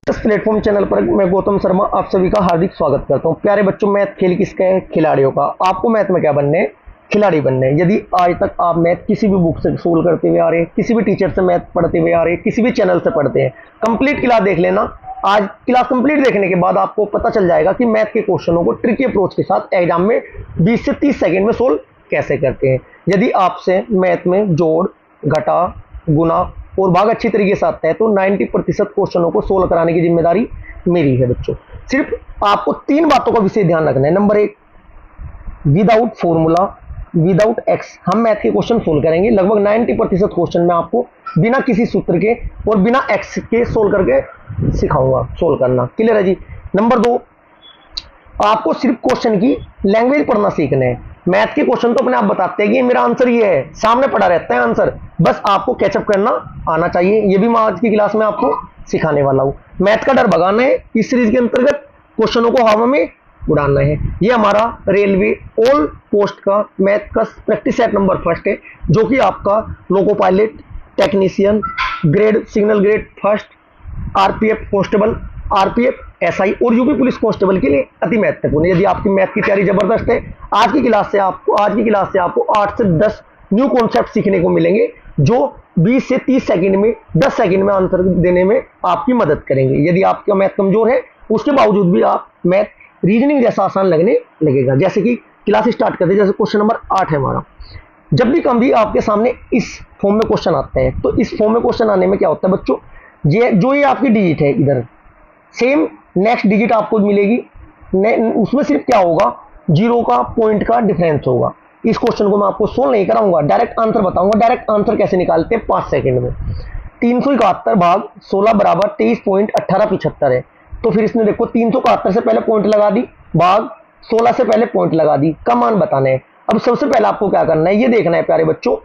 इस platform channel पर मैं गौतम शर्मा आप सभी का हार्दिक स्वागत करता हूं। प्यारे बच्चों, मैथ खेल किसका है? खिलाड़ियों का। आपको मैथ में क्या बनने हैं? खिलाड़ी बनने हैं। यदि आज तक आप मैथ किसी भी बुक से सोल्व करते हुए आ रहे हैं, किसी भी टीचर से मैथ पढ़ते हुए आ रहे हैं, किसी भी चैनल से पढ़ते हैं, कंप्लीट क्लास देख लेना। आज क्लास कंप्लीट देखने के बाद आपको पता चल जाएगा कि मैथ के क्वेश्चनों को ट्रिकी अप्रोच के साथ एग्जाम में 20 से 30 सेकंड में सोल्व कैसे करते हैं। यदि आपसे मैथ में जोड़, घटा, गुना और भाग अच्छी तरीके से आता है तो 90% क्वेश्चनों को सोल्व कराने की जिम्मेदारी मेरी है बच्चों। सिर्फ आपको 3 बातों का विशेष ध्यान रखना है। Number 1, without formula, without x हम मैथ के क्वेश्चन सोल्व करेंगे। लगभग 90% क्वेश्चन में आपको बिना किसी सूत्र के और बिना एक्स के सोल्व करके सिखाऊंगा सोल्व करना। क्लियर है जी? नंबर 2, आपको सिर्फ क्वेश्चन की लैंग्वेज पढ़ना सीखना है। मैथ के क्वेश्चन तो अपने आप बताते हैं कि मेरा आंसर ये है, सामने पड़ा रहता है आंसर, बस आपको कैचअप करना आना चाहिए। ये भी मैं आज की क्लास में आपको सिखाने वाला हूं। मैथ का डर भगाना है। इस सीरीज के अंतर्गत क्वेश्चनों को हवा में उड़ाना है। ये हमारा रेलवे ऑल पोस्ट का मैथ का प्रैक्टिस सेट नंबर फर्स्ट है, जो कि आपका loco pilot, technician grade, signal grade first, RPF constable, RPF SI और यूपी पुलिस कांस्टेबल के लिए अति महत्वपूर्ण है। यदि आपकी मैथ की तैयारी जबरदस्त है, आज की क्लास से आपको 8 से 10 न्यू कॉन्सेप्ट सीखने को मिलेंगे, जो 20 से 30 सेकंड में 10 सेकंड में आंसर देने में आपकी मदद करेंगे। यदि आपका मैथ कमजोर है, उसके बावजूद भी आप मैथ रीजनिंग जैसा आसान लगने लगेगा। जैसे कि क्लास स्टार्ट करते हैं। जैसे क्वेश्चन नंबर 8 है हमारा। जब भी कभी आपके सामने इस फॉर्म में क्वेश्चन आते हैं, तो इस फॉर्म में क्वेश्चन आने में क्या होता है बच्चों, ये आपकी डिजिट है, इधर सेम नेक्स्ट डिजिट आपको मिलेगी। उसमें सिर्फ क्या होगा, जीरो का, पॉइंट का डिफरेंस होगा। इस क्वेश्चन को मैं आपको सोल्व नहीं कराऊंगा, डायरेक्ट आंसर बताऊंगा। डायरेक्ट आंसर कैसे निकालते हैं 5 सेकंड में। 371 भाग 16 बराबर 23.1875 है। तो फिर इसने देखो 371 से पहले पॉइंट लगा दी, भाग 16 से पहले पॉइंट लगा दी, का मान बताना है। अब सबसे पहले आपको क्या करना है, ये देखना है प्यारे बच्चों,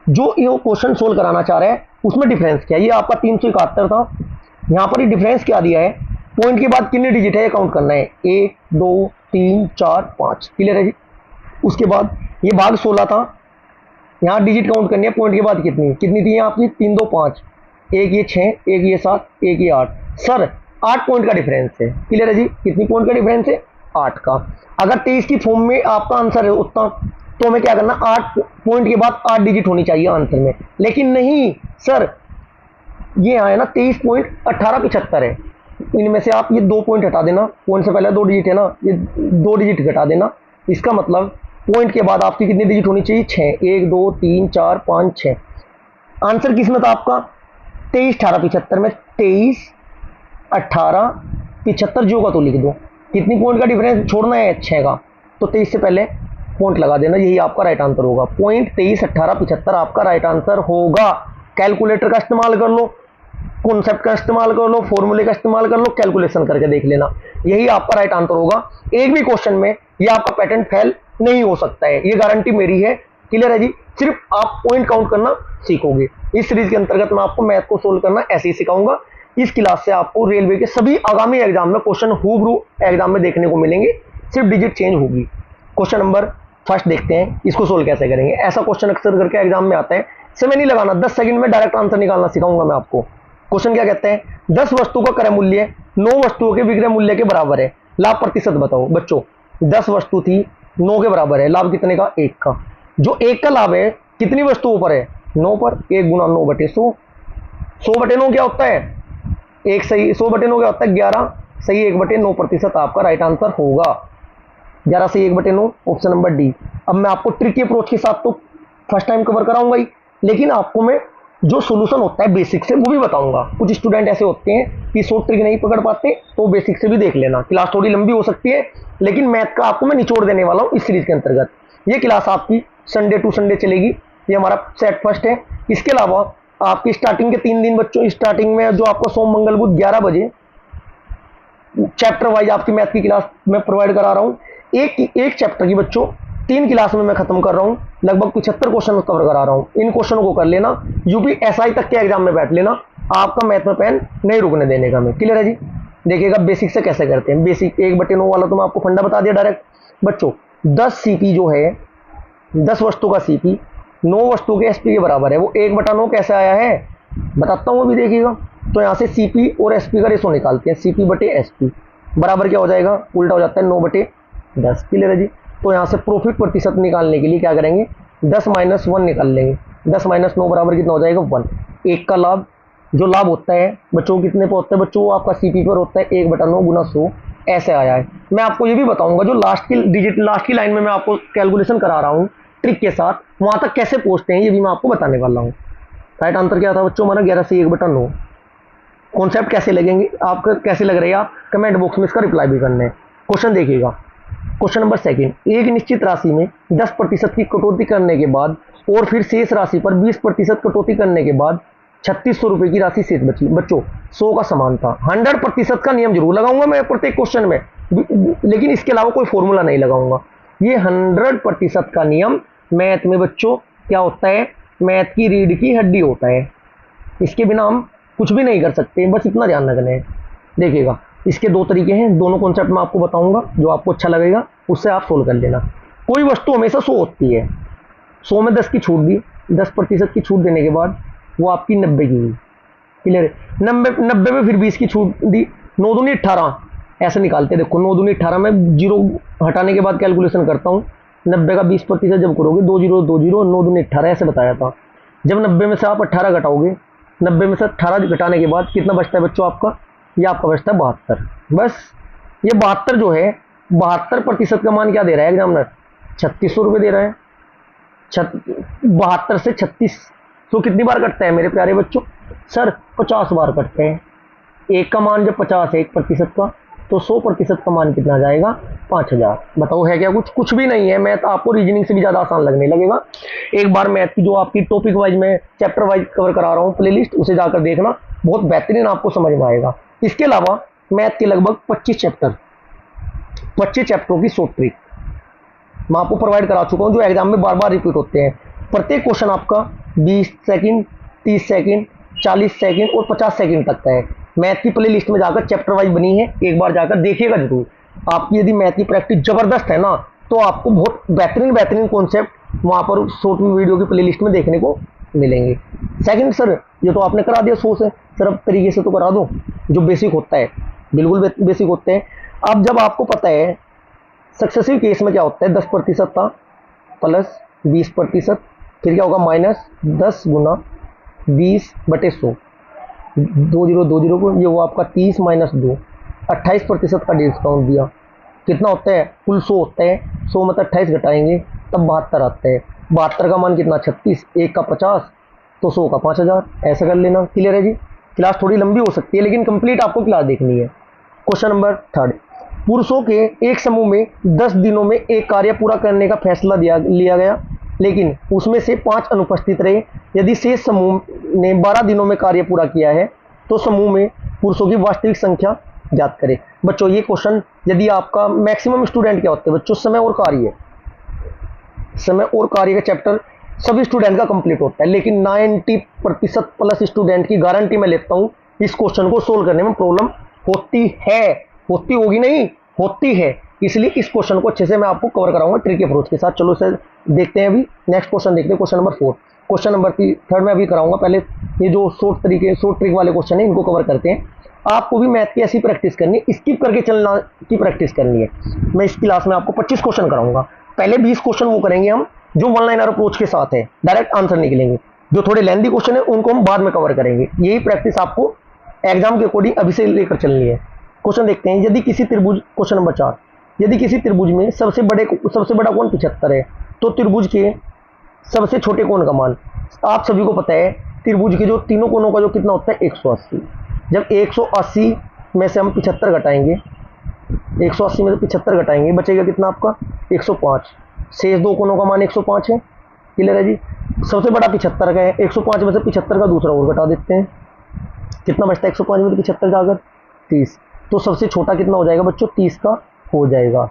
जो ये क्वेश्चन सोल्व कराना चाह रहे हैं उसमें डिफरेंस क्या है। ये आपका 371 था, यहां पर डिफरेंस क्या दिया है, पॉइंट के बाद कितने डिजिट है काउंट करना है, 1 2 3 4 5। क्लियर है जी? उसके बाद ये भाग 16 था, यहां डिजिट काउंट करनी है, पॉइंट के बाद कितनी थी आपकी, 3 2 5, एक ये 6, एक ये 7, एक ये 8। सर 8 पॉइंट का डिफरेंस है। क्लियर है जी? कितनी पॉइंट का डिफरेंस है, 8 का। अगर 23 की फॉर्म में आपका आंसर है उतना, तो हमें क्या करना, 8 पॉइंट के बाद 8 डिजिट होनी चाहिए आंसर में। लेकिन नहीं सर, ये आया ना 23.1875 है। इनमें से आप ये 2 पॉइंट हटा देना, पॉइंट से पहले 2 डिजिट है ना, ये 2 डिजिट घटा देना। इसका मतलब पॉइंट के बाद आपकी कितनी डिजिट होनी चाहिए, 6, 1 2 3 4 5 6। आंसर किस में था आपका, 23 18 75 में। 23 18 75 जो का तो लिख दो। कितनी पॉइंट का डिफरेंस छोड़ना है, 6 का, तो 23 से पहले पॉइंट लगा देना, यही आपका राइट आंसर होगा। पॉइंट 23 18 75 आपका राइट आंसर होगा। कैलकुलेटर का इस्तेमाल कर लो, कॉन्सेप्ट का इस्तेमाल कर लो, फॉर्मूले का इस्तेमाल कर लो, कैलकुलेशन करके देख लेना, यही आपका राइट आंसर होगा। एक भी क्वेश्चन में ये आपका पैटर्न फेल नहीं हो सकता है, ये गारंटी मेरी है। क्लियर है जी? सिर्फ आप पॉइंट काउंट करना सीखोगे। इस सीरीज के अंतर्गत मैं आपको मैथ को सोल्व करना ऐसे ही सिखाऊंगा। इस क्लास से आपको रेलवे के सभी आगामी एग्जाम में क्वेश्चन हूबहू एग्जाम में देखने को मिलेंगे, सिर्फ डिजिट चेंज होगी। क्वेश्चन नंबर फर्स्ट देखते हैं, इसको सोल्व कैसे करेंगे। ऐसा क्वेश्चन अक्सर करके एग्जाम में आता है, समय नहीं लगाना, 10 सेकंड में डायरेक्ट आंसर निकालना सिखाऊंगा मैं आपको। क्वेश्चन क्या कहते हैं, 10 वस्तु का क्रय मूल्य 9 वस्तुओं के विक्रय मूल्य के बराबर है, लाभ प्रतिशत बताओ। बच्चों 10 वस्तु थी, 9 के बराबर है, लाभ कितने का, 1 का। जो 1 का लाभ है कितनी वस्तुओं पर है, 9 पर। 1 गुना 9 बटे 100, 100 बटे 9 क्या होता है, 1 सही, 100 बटे 9 क्या होता है, 11 सही, 1 बटे 9 प्रतिशत आपका राइट आंसर होगा। 11 सही 1 बटे 9, ऑप्शन नंबर डी। अब मैं आपको ट्रिकी अप्रोच के साथ तो फर्स्ट टाइम कवर कराऊंगा ही, लेकिन आपको मैं जो सोल्यूशन होता है बेसिक से वो भी बताऊंगा। कुछ स्टूडेंट ऐसे होते हैं कि शॉर्ट ट्रिक नहीं पकड़ पाते, तो बेसिक से भी देख लेना। क्लास थोड़ी लंबी हो सकती है, लेकिन मैथ का आपको मैं निचोड़ देने वाला हूं इस सीरीज के अंतर्गत। ये क्लास आपकी संडे टू संडे चलेगी, ये हमारा सेट फर्स्ट है। इसके अलावा आपकी स्टार्टिंग के 3 दिन बच्चों, स्टार्टिंग में जो आपको सोम मंगल बुध 11 बजे चैप्टर वाइज आपकी मैथ की क्लास मैं प्रोवाइड करा रहा हूं। एक चैप्टर की बच्चों 3 क्लास में मैं खत्म कर रहा हूं, लगभग 75 क्वेश्चन कवर करा रहा हूं। इन क्वेश्चनों को कर लेना, यूपी एसआई तक के एग्जाम में बैठ लेना, आपका मैथ में पेन नहीं रुकने देने का मैं। क्लियर है जी? देखिएगा बेसिक से कैसे करते हैं। बेसिक 1 बटे 9 वाला तो मैं आपको फंडा बता दिया डायरेक्ट। बच्चों 10 सीपी जो है, 10 वस्तु का सीपी 9 वस्तु के एसपी के बराबर है, वो 1 बटा 9 कैसे आया है बताता हूं अभी, देखिएगा। तो यहाँ से CP और SP का रेशो निकालते हैं, CP बटे SP बराबर क्या हो जाएगा, उल्टा हो जाता है 9/10। क्लियर है जी। तो यहाँ से प्रॉफिट प्रतिशत निकालने के लिए क्या करेंगे, 10 - 1 निकाल लेंगे। 10 - 9 बराबर कितना हो जाएगा, 1। एक का लाभ, जो लाभ होता है बच्चों कितने पर होता है बच्चों, आपका CP पर होता है 1/9 × 100, ऐसे आया है। मैं आपको ये भी बताऊंगा जो लास्ट की डिजिट, लास्ट की लाइन में मैं आपको कैलकुलेशन करा रहा हूँ ट्रिक के साथ, वहां तक कैसे पहुंचते हैं ये भी मैं आपको बताने वाला हूँ। राइट आंसर क्या था बच्चों हमारा, 11 से 1/9। कॉन्सेप्ट कैसे लगेंगे आपका, कैसे लग रहे हैं आप, कमेंट बॉक्स में इसका रिप्लाई भी करना है। क्वेश्चन देखिएगा, क्वेश्चन नंबर 2, एक निश्चित राशि में 10% की कटौती करने के बाद और फिर शेष राशि पर 20% कटौती करने के बाद 3600 रुपए की राशि शेष बची। बच्चों 100 का समान था। 100% का नियम जरूर लगाऊंगा मैं प्रत्येक क्वेश्चन में, लेकिन इसके अलावा कोई फॉर्मूला नहीं लगाऊंगा। ये 100% का नियम मैथ में बच्चों क्या होता है, मैथ की रीढ़ की हड्डी होता है। इसके बिना हम कुछ भी नहीं कर सकते, बस इतना ध्यान रखना है। देखिएगा इसके 2 तरीके हैं, दोनों कॉन्सेप्ट मैं आपको बताऊंगा, जो आपको अच्छा लगेगा उससे आप सोल्व कर लेना। कोई वस्तु हमेशा 100 होती है, 100 में 10 की छूट दी, 10% की छूट देने के बाद वो आपकी 90 की हुई। क्लियर है। 90 में फिर 20 की छूट दी, 9 दूनी 18, ऐसे निकालते देखो 9 दूनी 18 में जीरो हटाने के बाद कैलकुलेशन करता हूँ। 90 का 20% जब करोगे 2 0 2 0, 9 दूनी 18 ऐसे बताया था। जब 90 में से आप 18 घटाओगे, 90 में से 18 घटाने के बाद कितना बचता है बच्चों आपका, ये आपका बचता है 72। बस ये 72 जो है, 72% का मान क्या दे रहा है एग्जामिनर, 3600 रुपये दे रहा है। 72 से 3600 कितनी बार कटता है मेरे प्यारे बच्चों, सर 50 बार कटते हैं। एक का मान जब 50 है 1% का, तो 100% का मान कितना जाएगा, 5000। बताओ है क्या कुछ, कुछ भी नहीं है। मैथ आपको रीजनिंग से भी ज़्यादा आसान लगने लगेगा। एक बार मैथ की जो आपकी टॉपिक वाइज में चैप्टर वाइज कवर करा रहा हूँ प्लेलिस्ट, उसे जाकर देखना, बहुत बेहतरीन आपको समझ में आएगा। इसके अलावा मैथ के लगभग 25 चैप्टरों की शॉर्ट ट्रिक मैं आपको प्रोवाइड करा चुका हूँ, जो एग्जाम में बार बार रिपीट होते हैं। प्रत्येक क्वेश्चन आपका 20 सेकंड, 30 सेकंड, 40 सेकंड और 50 सेकंड तक का है। मैथ की प्ले लिस्ट में जाकर चैप्टर वाइज बनी है, एक बार जाकर देखिएगा जरूर। आपकी यदि मैथ की प्रैक्टिस जबरदस्त है ना, तो आपको बहुत बेहतरीन कॉन्सेप्ट वहाँ पर शॉर्ट वीडियो की प्ले लिस्ट में देखने को मिलेंगे। सेकंड सर ये तो आपने करा दिया 100 से, सर अब तरीके से तो करा दो जो बेसिक होता है, बिल्कुल बेसिक होते हैं। अब जब आपको पता है सक्सेसिव केस में क्या होता है, 10% था प्लस 20%, फिर क्या होगा -10 × 20/100, 2 0 2 0 को, ये वो आपका 30 - 2, 28% का डिस्काउंट दिया। कितना होता है, कुल 100 होता है, 100 में 28 घटाएंगे तब 72 आता है। 72 का मान कितना 36, 1 का 50, तो 100 का 5000, ऐसा कर लेना। क्लियर है जी। क्लास थोड़ी लंबी हो सकती है, लेकिन कंप्लीट आपको क्लास देखनी है। क्वेश्चन नंबर 3, पुरुषों के एक समूह में 10 दिनों में एक कार्य पूरा करने का फैसला लिया गया, लेकिन उसमें से 5 अनुपस्थित रहे। यदि शेष समूह ने 12 दिनों में कार्य पूरा किया है, तो समूह में पुरुषों की वास्तविक संख्या ज्ञात करें। बच्चों ये क्वेश्चन यदि आपका मैक्सिमम स्टूडेंट क्या होते हैं बच्चों, समय और कार्य का चैप्टर सभी स्टूडेंट का कंप्लीट होता है, लेकिन 90% प्लस स्टूडेंट की गारंटी मैं लेता हूं इस क्वेश्चन को सोल्व करने में प्रॉब्लम होती है, होती होगी नहीं, होती है। इसलिए इस क्वेश्चन को अच्छे से मैं आपको कवर कराऊंगा ट्रिक अप्रोच के साथ। चलो सर देखते हैं अभी नेक्स्ट क्वेश्चन देखते हैं, क्वेश्चन नंबर 4। क्वेश्चन नंबर 3 में अभी कराऊंगा, पहले ये जो शॉर्ट ट्रिक वाले क्वेश्चन है इनको कवर करते हैं। आपको भी मैथ की ऐसी प्रैक्टिस करनी है, स्किप करके चलना की प्रैक्टिस करनी है। मैं इस क्लास में आपको 25 क्वेश्चन कराऊंगा। पहले 20 क्वेश्चन वो करेंगे हम जो वन लाइनर अप्रोच के साथ है, डायरेक्ट आंसर निकलेंगे। जो थोड़े लेंथी क्वेश्चन है उनको हम बाद में कवर करेंगे। यही प्रैक्टिस आपको एग्जाम के अकॉर्डिंग अभी से लेकर चलनी है। क्वेश्चन देखते हैं, यदि किसी त्रिभुज, क्वेश्चन नंबर 4, यदि किसी त्रिभुज में सबसे बड़ा कोण 75 है, तो त्रिभुज के सबसे छोटे कोण का मान, आप सभी को पता है त्रिभुज के जो तीनों कोणों का जो कितना होता है 180। जब 180 में से हम 75 घटाएंगे, 180 में से 75 घटाएंगे, बचेगा कितना आपका 105। शेष दो कोणों का मान 105 है। क्लियर है जी। सबसे बड़ा 75 का है, 105 में से 75 का दूसरा और घटा देते हैं, कितना बचता है 105 में से 75 जाकर 30। तो सबसे छोटा कितना हो जाएगा बच्चों, 30 का हो जाएगा।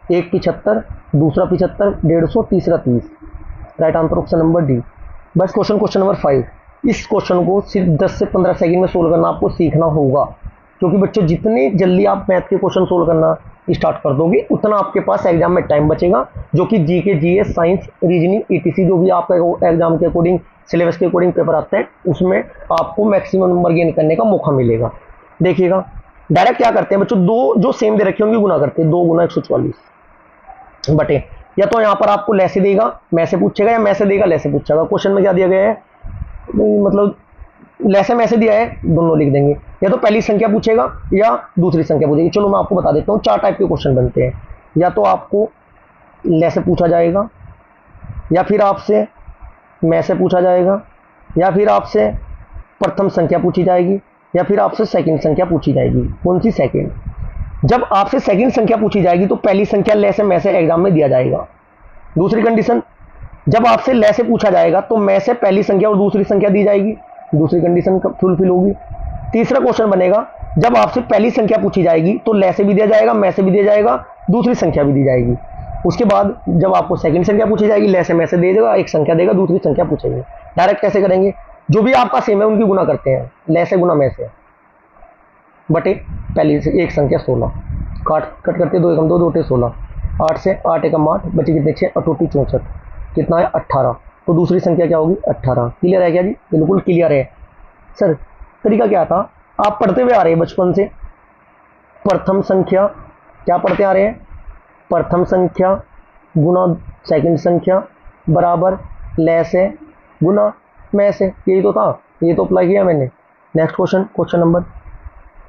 एक 75, दूसरा 75, 150, तीसरा 30। Right answer option number D. बस क्वेश्चन नंबर 5, इस क्वेश्चन को सिर्फ 10 से 15 सेकंड में सोल्व करना आपको सीखना होगा। क्योंकि बच्चों जितने जल्दी आप मैथ के क्वेश्चन सोल्व करना स्टार्ट कर दोगे उतना आपके पास एग्जाम में टाइम बचेगा, जो कि GK, GS, science, reasoning, etc जो भी आपका एग्जाम के अकॉर्डिंग सिलेबस के अकॉर्डिंग पेपर आता है उसमें आपको मैक्सिमम नंबर गेन करने का मौका मिलेगा। देखिएगा डायरेक्ट क्या करते हैं बच्चों, दो जो सेम दे रखे होंगे गुना करते हैं, 2 गुना 144 बटे, या तो यहाँ पर आपको ले से देगा मैं से पूछेगा, या मैं से देगा ले से पूछेगा। क्वेश्चन में क्या दिया गया है, मतलब ले से मैं से दिया है, दोनों लिख देंगे, या तो पहली संख्या पूछेगा या दूसरी संख्या पूछेगी। चलो मैं आपको बता देता हूँ 4 टाइप के क्वेश्चन बनते हैं, या तो आपको ले से पूछा जाएगा, या फिर आपसे मैं से पूछा जाएगा, या फिर आपसे प्रथम संख्या पूछी जाएगी, या फिर आपसे सेकंड संख्या पूछी जाएगी। कौन सी सेकंड? जब आपसे सेकंड संख्या पूछी जाएगी तो पहली संख्या ले से मैं से एग्जाम में दिया जाएगा। दूसरी कंडीशन, जब आपसे ले से पूछा जाएगा तो मैं से पहली संख्या और दूसरी संख्या दी जाएगी, दूसरी कंडीशन फुलफिल होगी। तीसरा क्वेश्चन बनेगा, जब आपसे पहली संख्या पूछी जाएगी तो ले से भी दिया जाएगा, मैं से भी दिया जाएगा, दूसरी संख्या भी दी जाएगी। उसके बाद जब आपको सेकंड संख्या पूछी जाएगी, ले से मैं से दे देगा, एक संख्या देगा, दूसरी संख्या पूछेंगे। डायरेक्ट कैसे करेंगे, जो भी आपका सेम है उनकी गुना करते हैं, ले से गुना मैं से बटे पहली से एक संख्या 16, कट करते 2 एकम 2, 2 टे 16, 8 से 8 एकम 8 बचे कितने 6, 8 64, कितना है 18। तो दूसरी संख्या क्या होगी 18। क्लियर है क्या जी? बिल्कुल क्लियर है। सर तरीका क्या था, आप पढ़ते हुए आ रहे हैं बचपन से, प्रथम संख्या क्या पढ़ते आ रहे हैं, प्रथम संख्या गुना सेकंड संख्या बराबर ले से गुना मैं से, यही तो था, ये तो अप्लाई किया मैंने। नेक्स्ट क्वेश्चन, क्वेश्चन नंबर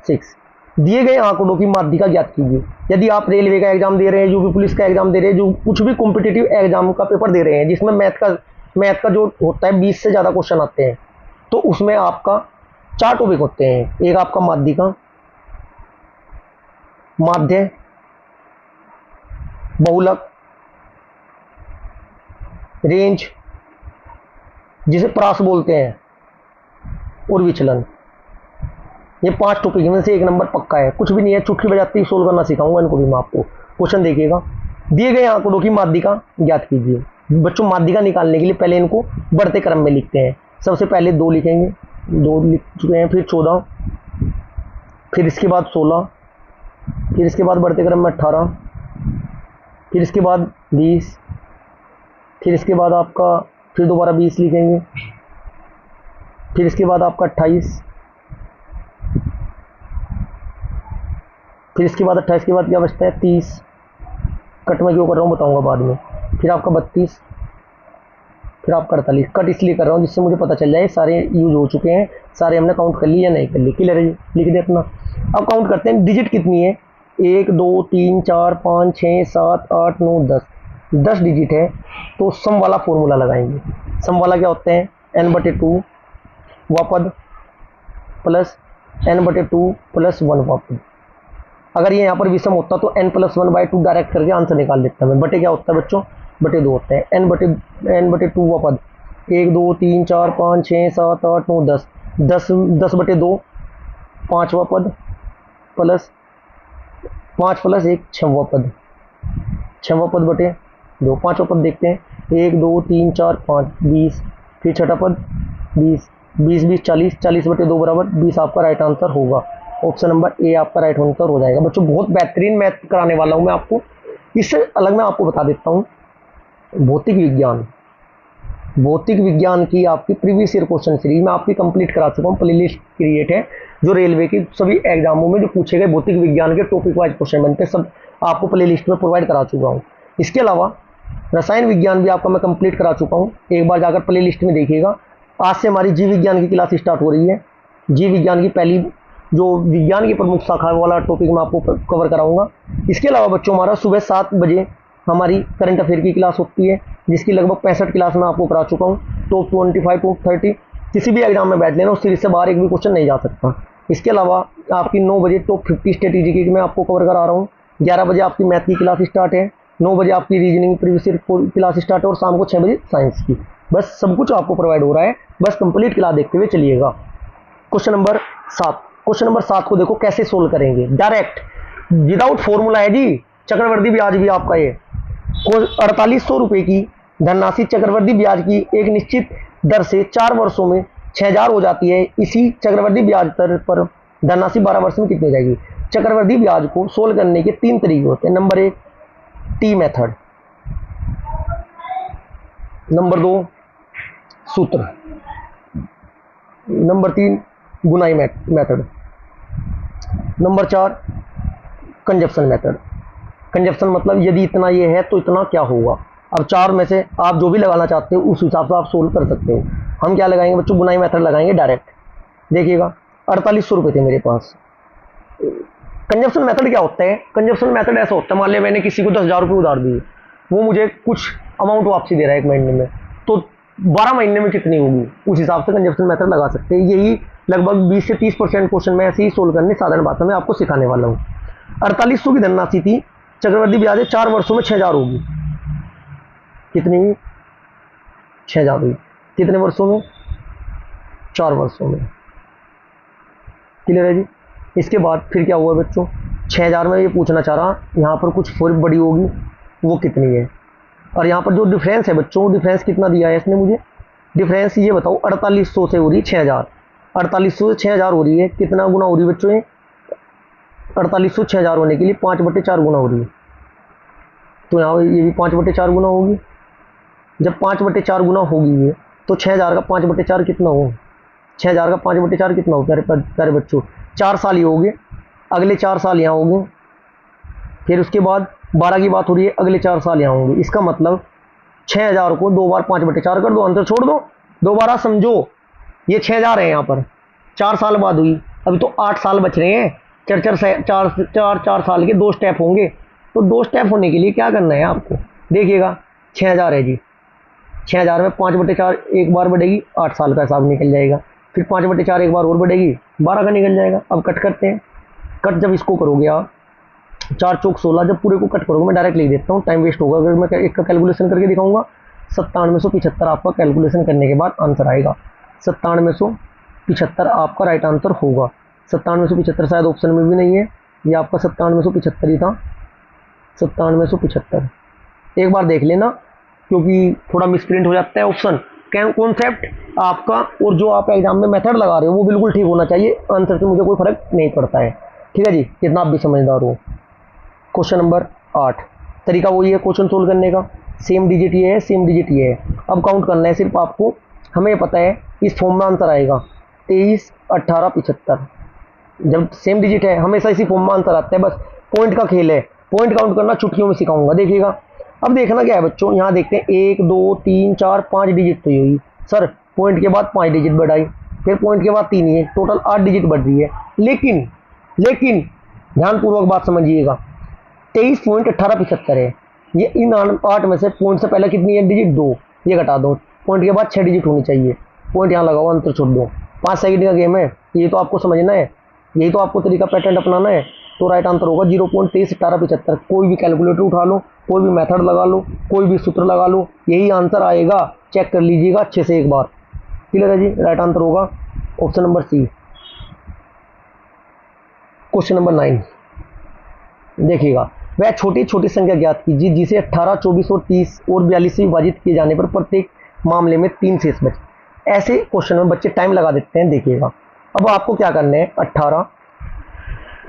6, दिए गए आंकड़ों की माध्यिका ज्ञात कीजिए। यदि आप रेलवे का एग्जाम दे रहे हैं, जो भी पुलिस का एग्जाम दे रहे हैं, जो कुछ भी कॉम्पिटिटिव एग्जाम का पेपर दे रहे हैं जिसमें मैथ का जो होता है 20 से ज़्यादा क्वेश्चन आते हैं, तो उसमें आपका 4 टॉपिक होते हैं। एक आपका माध्यिका, माध्य, बहुलक, रेंज जिसे प्रास बोलते हैं, और विचलन। ये 5 टॉपिक में से एक नंबर पक्का है, कुछ भी नहीं है, चुटकी बजाते ही सोल्व करना सिखाऊंगा इनको भी मैं आपको। क्वेश्चन देखिएगा, दिए गए आंकड़ों की माध्यिका ज्ञात कीजिए। बच्चों माध्यिका निकालने के लिए पहले इनको बढ़ते क्रम में लिखते हैं। सबसे पहले 2 लिखेंगे, 2 लिख चुके हैं, फिर 14, फिर इसके बाद 16, फिर इसके बाद बढ़ते क्रम में 18, फिर इसके बाद 20, फिर इसके बाद आपका फिर दोबारा 20 लिखेंगे, फिर इसके बाद आपका 28, फिर इसके बाद 28 के बाद क्या बचता है 30, कट में क्यों कर रहा हूँ बताऊंगा बाद में, फिर आपका 32, फिर आपका 48। कट इसलिए कर रहा हूँ जिससे मुझे पता चल जाए सारे यूज हो चुके हैं, सारे हमने काउंट कर लिए या नहीं कर लिए। क्लियर है, लिख दे अपना। अब काउंट करते हैं, डिजिट कितनी है, 1 2 3 4 5 6 7 8 9 10, 10 डिजिट है। तो सम वाला फॉर्मूला लगाएंगे। सम वाला क्या होता है, n/2 वापद प्लस n/2 प्लस 1 वापद। अगर ये यहाँ पर विषम होता तो n+1/2 डायरेक्ट करके आंसर निकाल देता मैं। बटे क्या होता है बच्चों, बटे 2 होता है। n/2 वापद 1 2 3 4 5 6 7 8 9 10, 10/2 5 वापद प्लस 5 + 1 6वां पद, 6वां पद बटे 2। 5वां पद देखते हैं, 1 2 3 4 5 20, फिर छठा पद 20 20 20 40, 40/2 बराबर 20 आपका राइट आंसर होगा। ऑप्शन नंबर ए आपका राइट आंसर हो जाएगा। बच्चों बहुत बेहतरीन मैथ कराने वाला हूँ मैं आपको। इससे अलग मैं आपको बता देता हूँ, भौतिक विज्ञान की आपकी प्रीवियस ईयर क्वेश्चन सीरीज मैं आपकी कंप्लीट करा चुका हूँ। प्लेलिस्ट क्रिएट है जो रेलवे की सभी एग्जामों में जो पूछे गए भौतिक विज्ञान के टॉपिक वाइज क्वेश्चन बनते हैं, सब आपको प्लेलिस्ट में प्रोवाइड करा चुका हूँ। इसके अलावा रसायन विज्ञान भी आपका मैं कंप्लीट करा चुका हूँ, एक बार जाकर प्लेलिस्ट में देखिएगा। आज से हमारी जीव विज्ञान की क्लास स्टार्ट हो रही है। जीव विज्ञान की पहली जो विज्ञान की प्रमुख शाखा वाला टॉपिक मैं आपको कवर कराऊंगा। इसके अलावा बच्चों हमारा सुबह 7 बजे हमारी करंट अफेयर की क्लास होती है, जिसकी लगभग 65 क्लास मैं आपको करा चुका हूँ। टॉप 25 टॉप 30 किसी भी एग्जाम में बैठ लेना, उस सीरीज से बाहर एक भी क्वेश्चन नहीं जा सकता। इसके अलावा आपकी 9 बजे टॉप 50 स्ट्रेटेजी की मैं आपको कवर करा रहा हूँ। 11 बजे आपकी मैथ की क्लास स्टार्ट है, 9 बजे आपकी reasoning previous year class start है, और शाम को 6 बजे साइंस की। बस सब कुछ आपको प्रोवाइड हो रहा है, बस कंप्लीट क्लास देखते हुए चलिएगा। क्वेश्चन नंबर 7 को देखो कैसे सोल्व करेंगे। डायरेक्ट विदाउट फॉर्मूला है जी, चक्रवर्ती ब्याज भी आपका ये 4800 रुपये की धनराशि चक्रवर्ती ब्याज की एक निश्चित दर से 4 वर्षों में 6000 हो जाती है। इसी चक्रवर्ती ब्याज दर पर धनराशि 12 वर्ष में कितनी हो जाएगी। चक्रवृद्धि ब्याज को सोल्व करने के 3 तरीके होते हैं। नंबर 1 टी मेथड, नंबर 2 सूत्र, नंबर 3 गुनाई method, number 4 consumption method. Consumption मतलब यदि इतना ये है तो इतना क्या होगा। अब 4 में से आप जो भी लगाना चाहते हो उस हिसाब से आप सोल्व कर सकते हो। हम क्या लगाएंगे बच्चों, गुनाई मेथड लगाएंगे डायरेक्ट। देखिएगा 4800 रुपये थे मेरे पास। कंजप्शन मेथड क्या होता है, कंजप्शन मेथड ऐसा होता है, मान लिया मैंने किसी को 10,000 रुपये उधार दिए, वो मुझे कुछ अमाउंट वापसी दे रहा है 1 महीने में, तो 12 महीने में कितनी होगी उस हिसाब से कंजप्शन मेथड लगा सकते हैं। यही लगभग 20 से 30% क्वेश्चन में ऐसे ही सोल्व करने साधारण भाषा में आपको सिखाने वाला हूँ। 4800 की धनराशि थी, चक्रवृद्धि ब्याज 4 वर्षों में 6000 होगी। कितनी हुई, 6000 हुई। कितने वर्षों में, 4 वर्षों में। क्लियर है जी। इसके बाद फिर क्या हुआ बच्चों, 6000 में ये पूछना चाह रहा यहाँ पर कुछ फुल बड़ी होगी, वो कितनी है, और यहाँ पर जो डिफरेंस है बच्चों, डिफरेंस कितना दिया है इसने मुझे, डिफरेंस ये बताओ 4800 से हो रही 6000, 4800 से 6000 हो रही है, कितना गुना हो रही है बच्चों ये, 4800 6000 होने के लिए 5/4 गुना हो रही है, तो यहाँ ये भी 5/4 गुना होगी। जब 5/4 गुना होगी ये, तो 6000 का 5/4 कितना हो, 6000 का 5/4 कितना हो प्यारे बच्चों, 4 साल ही होंगे, अगले 4 साल यहाँ होंगे, फिर उसके बाद 12 की बात हो रही है, अगले 4 साल यहाँ होंगे। इसका मतलब 6000 को 2 बार 5/4 कर दो, अंतर छोड़ दो, दोबारा समझो, ये 6000 है यहाँ पर, 4 साल बाद हुई, अभी तो 8 साल बच रहे हैं, 4 साल के 2 स्टेप होंगे, तो 2 स्टेप होने के लिए क्या करना है आपको, देखिएगा 6000 है जी, 6000 में 5/4 एक बार बढ़ेगी, 8 साल का हिसाब निकल जाएगा, फिर 5/4 एक बार और बढ़ेगी, 12 का निकल जाएगा। अब कट करते हैं, कट जब इसको करोगे आप 4 चौक 16, जब पूरे को कट करोगे, मैं डायरेक्ट लिख देता हूँ, टाइम वेस्ट होगा अगर मैं एक का कैलकुलेशन करके दिखाऊंगा। 9775 आपका कैलकुलेशन करने के बाद आंसर आएगा, 9775 आपका राइट आंसर होगा। 9775 शायद ऑप्शन में भी नहीं है, ये आपका 9775 ही था, 9775 एक बार देख लेना, क्योंकि थोड़ा मिसप्रिंट हो जाता है ऑप्शन। कॉन्सेप्ट आपका और जो आप एग्जाम में मेथड लगा रहे हो वो बिल्कुल ठीक होना चाहिए, आंसर से मुझे कोई फर्क नहीं पड़ता है। ठीक है जी, कितना आप भी समझदार हो। क्वेश्चन नंबर 8, तरीका वही है क्वेश्चन सोल्व करने का, सेम डिजिट ये है, सेम डिजिट ये है। अब काउंट करना है सिर्फ आपको, हमें पता है इस फॉर्म में आंसर आएगा 23, 18, 75। जब सेम डिजिट है हमेशा इसी फॉर्म में आंसर आता है, बस पॉइंट का खेल है, पॉइंट काउंट करना छुट्टियों में सिखाऊंगा, देखिएगा। अब देखना क्या है बच्चों, यहाँ देखते हैं 1 2 3 4 5 डिजिट तो ये हुई सर, पॉइंट के बाद 5 डिजिट बढ़ाई, फिर पॉइंट के बाद 3 ही है, टोटल 8 डिजिट बढ़ रही है। लेकिन ध्यानपूर्वक बात समझिएगा, 23.1875 है, ये इन 8 में से पॉइंट से पहले कितनी है डिजिट, 2, ये घटा दो, पॉइंट के बाद 6 डिजिट होनी चाहिए, पॉइंट यहाँ लगाओ, अंतर छोड़ दो, 5 सेकंड का गेम है, ये तो आपको समझना है, यही तो आपको तरीका पैटर्न अपनाना है। तो राइट आंसर होगा 0.231875। कोई भी कैलकुलेटर उठा लो, कोई भी मेथड लगा लो, कोई भी सूत्र लगा लो, यही आंसर आएगा, चेक कर लीजिएगा अच्छे से एक बार। क्लियर है जी, राइट आंसर होगा option number C. Question number 9 देखिएगा, वह छोटी छोटी संख्या ज्ञात कीजिए जिसे 18, 24 और 30 और 42 से विभाजित किए जाने पर प्रत्येक मामले में 3 शेष बचे। ऐसे क्वेश्चन में बच्चे टाइम लगा देते हैं, देखिएगा। अब आपको क्या करना है, 18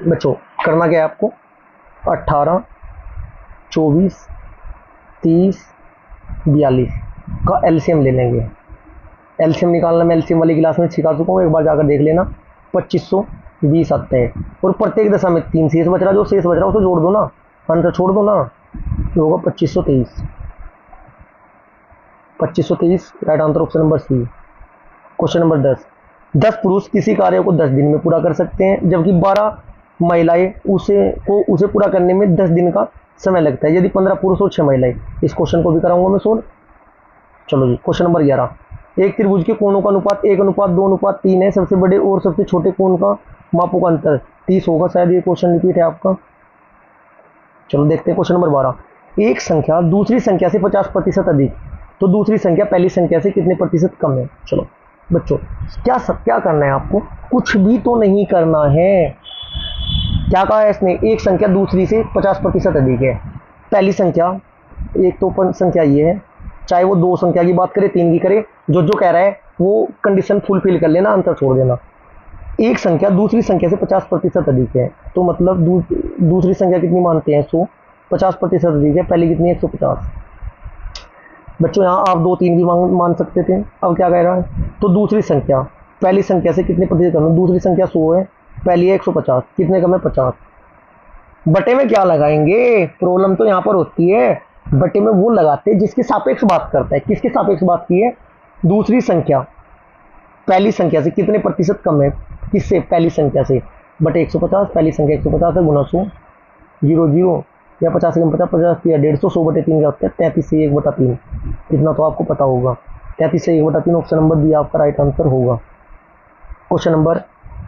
बच्चों करना क्या है आपको, 18, 24, 30, 42 का एलसीएम ले लेंगे। एलसीएम निकालना मैं एलसीएम वाली क्लास में सिखा चुका हूँ, एक बार जाकर देख लेना। 2520 आते हैं और प्रत्येक दशा में 3 शेष बच रहा, जो शेष बच रहा है उसको जोड़ दो ना, अंतर छोड़ दो ना, तो होगा 2523। 2523 right answer option number C. Question number 10 पुरुष किसी कार्य को 10 दिन में पूरा कर सकते हैं, जबकि 12 महिलाएं उसे पूरा करने में 10 दिन का समय लगता है, यदि 15 पुरुष और 6 महिलाएं। इस क्वेश्चन को भी कराऊंगा मैं सोल्व। चलो जी, क्वेश्चन नंबर 11, एक त्रिभुज के कोणों का अनुपात 1:2:3 है, सबसे बड़े और सबसे छोटे कोण का मापों का अंतर 30 होगा, शायद ये क्वेश्चन रिपीट है आपका। चलो देखते हैं क्वेश्चन नंबर 12, एक संख्या दूसरी संख्या से 50% अधिक, तो दूसरी संख्या पहली संख्या से कितने प्रतिशत कम है। चलो बच्चों क्या करना है आपको, कुछ भी तो नहीं करना है। क्या कहा है इसने, एक संख्या दूसरी से 50% अधिक है, पहली संख्या, एक तो संख्या ये है, चाहे वो 2 संख्या की बात करे 3 की करे, जो कह रहा है वो कंडीशन फुलफिल कर लेना, आंसर छोड़ देना। एक संख्या दूसरी संख्या से 50% अधिक है, तो मतलब दूसरी संख्या कितनी मानते हैं 100, 50% अधिक है, पहली कितनी 150। बच्चों यहाँ आप 2 3 भी मान सकते थे, अब क्या कह रहा है, तो दूसरी संख्या पहली संख्या से कितने प्रतिशत कम है, दूसरी संख्या 100 है, पहली है 150, कितने कम है 50। बटे में क्या लगाएंगे, प्रॉब्लम तो यहाँ पर होती है, बटे में वो लगाते हैं जिसके सापेक्ष बात करता है। किसके सापेक्ष बात की है, दूसरी संख्या पहली संख्या से कितने प्रतिशत कम है, किससे, पहली संख्या से, बटे 150, पहली संख्या 150 है, गुना 100, 0 0 या 50 से 50 50 या 150, 100 बटे 3 क्या होता है 33 से 1/3, इतना तो आपको पता होगा, 33 से 1/3 ऑप्शन नंबर बी आपका राइट आंसर होगा। क्वेश्चन नंबर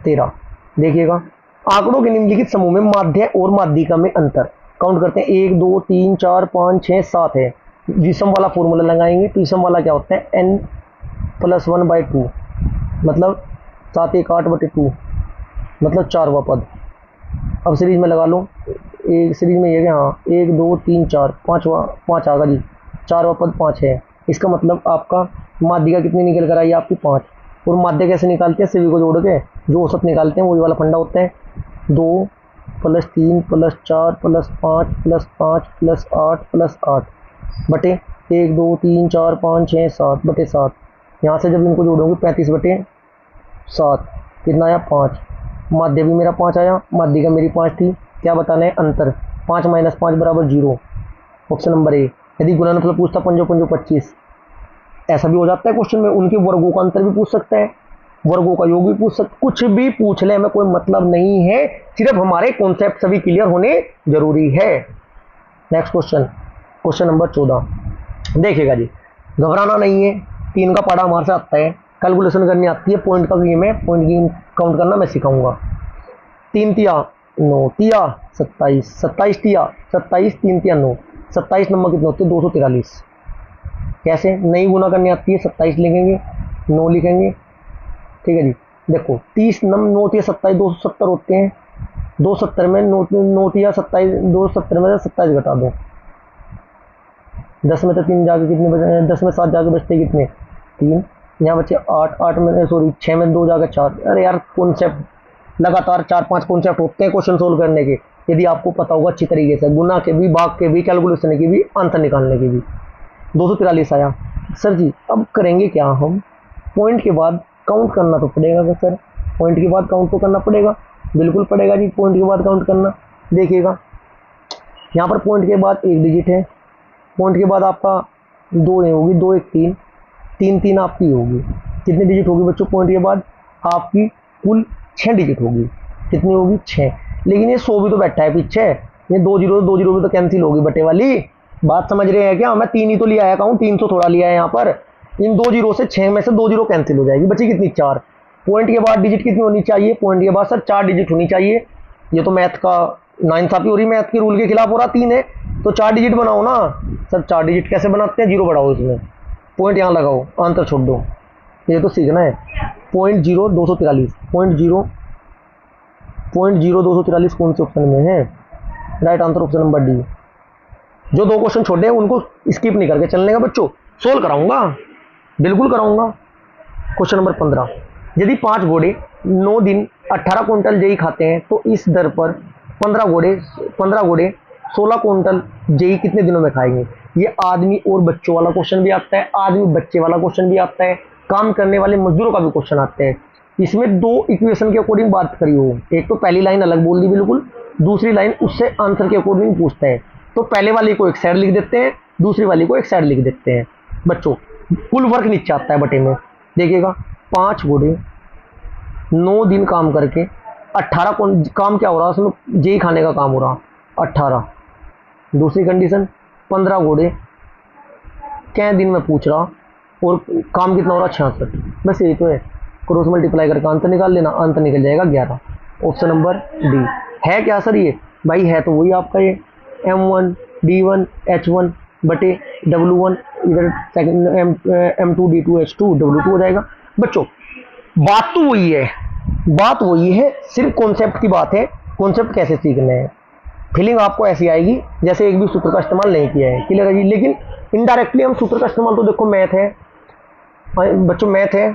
13 देखिएगा, आंकड़ों के निम्नलिखित समूह में माध्य और माध्यिका में अंतर काउंट करते हैं, 1 2 3 4 5 6 7 है, जिसम वाला फॉर्मूला लगाएंगे, तो इसम वाला क्या होता है n+1/2, मतलब 7 1 8/2, मतलब 4वां पद। अब सीरीज में लगा लो, एक सीरीज में ये क्या, हाँ 1 2 3 4 5 आगा जी, 4वां पद 5 है, इसका मतलब आपका माध्यिका कितनी निकल कर आई आपकी 5। और माध्य कैसे निकालते हैं, सभी को जोड़ के जो औसत निकालते हैं वही वाला फंडा होता है, 2 + 3 + 4 + 5 + 5 + 8 + 8 बटे 1 2 3 4 5 6 7 बटे 7। यहाँ से जब इनको जोड़ोगे 35/7 कितना आया 5, माध्य भी मेरा 5 आया, माध्यिका मेरी 5 थी, क्या बताना है अंतर, 5 - 5 = 0, ऑप्शन नंबर ए। यदि गुणनफल पूछता 5 5 25, ऐसा भी हो जाता है क्वेश्चन में, उनके वर्गों का अंतर भी पूछ सकता है, वर्गों का योग भी पूछ सकता, कुछ भी पूछ ले, हमें कोई मतलब नहीं है, सिर्फ हमारे कॉन्सेप्ट सभी क्लियर होने जरूरी है। नेक्स्ट क्वेश्चन, क्वेश्चन नंबर 14 देखिएगा जी, घबराना नहीं है, 3 का पढ़ा हमारे से आता है, कैलकुलेशन करनी आती है, पॉइंट का गेम है, पॉइंट गेम काउंट करना मैं सिखाऊंगा। 3 तिया 9 तिया 27, 27 तिया 27, 3 तिया 9, 27 नंबर कितने होते हैं 243। कैसे, नई गुना करनी आती है, 27 लिखेंगे 9 लिखेंगे, ठीक है जी। देखो 30 9 तिया 27 270 होते हैं, 270 में 9 तिया 27, 270 में 27 घटा दो, 10 में तो 3 जाके कितने बचे, 10 में 7 जाके बचते कितने 3, यहाँ बचे 8 8 में सॉरी 6 में 2 जाके 4। अरे यार कॉन्सेप्ट लगातार 4 5 कॉन्सेप्ट होते हैं क्वेश्चन सोल्व करने के, यदि आपको पता होगा अच्छी तरीके से, गुना के भी, भाग के भी, कैलकुलेशन की भी, आंसर निकालने की भी। 243 आया सर जी, अब करेंगे क्या हम, पॉइंट के बाद काउंट करना तो पड़ेगा सर, पॉइंट के बाद काउंट तो करना पड़ेगा, बिल्कुल पड़ेगा जी, पॉइंट के बाद काउंट करना। देखिएगा यहाँ पर पॉइंट के बाद 1 डिजिट है, पॉइंट के बाद आपका 2 नहीं होगी, 2 1 3 3 3 आपकी होगी, कितनी डिजिट होगी बच्चों, पॉइंट के बाद आपकी कुल 6 डिजिट होगी, कितनी होगी 6, लेकिन ये 100 भी तो बैठा है पीछे, ये 2 0 भी तो कैंसिल होगी बटे वाली, बात समझ रहे हैं क्या, मैं 3 ही तो लिया है, कहूँ 300 थोड़ा लिया है यहाँ पर, इन 2 0 से 6 में से 2 0 कैंसिल हो जाएगी, बची कितनी 4, पॉइंट के बाद डिजिट कितनी होनी चाहिए, पॉइंट के बाद सर 4 डिजिट होनी चाहिए, ये तो मैथ का नाइंसाफी हो रही, मैथ के रूल के खिलाफ हो रहा, 3 है तो 4 डिजिट बनाओ ना सर, 4 डिजिट कैसे बनाते हैं, 0 बढ़ाओ इसमें, पॉइंट यहाँ लगाओ, आंसर छोड़ दो, ये तो सीखना है। 0.0 243 0.0 243 कौन से ऑप्शन में है, right answer option number D. जो 2 क्वेश्चन छोटे हैं उनको स्किप नहीं करके चलने का बच्चों, सोल्व कराऊंगा, बिल्कुल कराऊंगा। क्वेश्चन नंबर 15, यदि 5 घोड़े 9 दिन 18 क्विंटल जेई खाते हैं तो इस दर पर 15 घोड़े 16 क्विंटल जेई कितने दिनों में खाएंगे। ये आदमी और बच्चों वाला क्वेश्चन भी आता है, आदमी बच्चे वाला क्वेश्चन भी आता है, काम करने वाले मजदूरों का भी क्वेश्चन आता है। इसमें 2 इक्वेशन के अकॉर्डिंग बात करी हो, एक तो पहली लाइन अलग बोल दी बिल्कुल, दूसरी लाइन उससे आंसर के अकॉर्डिंग पूछता है, तो पहले वाली को एक साइड लिख देते हैं, दूसरी वाली को एक साइड लिख देते हैं बच्चों, कुल वर्क नीचे आता है बटे में। देखिएगा 5 घोड़े 9 दिन काम करके 18 काम क्या हो रहा है उसमें, जेई खाने का काम हो रहा 18, दूसरी कंडीशन 15 घोड़े क्या दिन में पूछ रहा और काम कितना हो रहा 66, बस यही तो है, क्रॉस मल्टीप्लाई करके आंसर निकाल लेना, आंसर निकल जाएगा 11, ऑप्शन नंबर डी। है क्या सर ये भाई, है तो वही आपका ये M1 D1 H1 बटे W1, इधर second M2 D2 H2 W2 हो जाएगा बच्चों। बात तो वही है, बात वही है, सिर्फ कॉन्सेप्ट की बात है, कॉन्सेप्ट कैसे सीखने हैं, फीलिंग आपको ऐसी आएगी जैसे एक भी सूत्र का इस्तेमाल नहीं किया है, क्लियर है जी। लेकिन इनडायरेक्टली हम सूत्र का इस्तेमाल तो देखो, मैथ है बच्चों, मैथ है,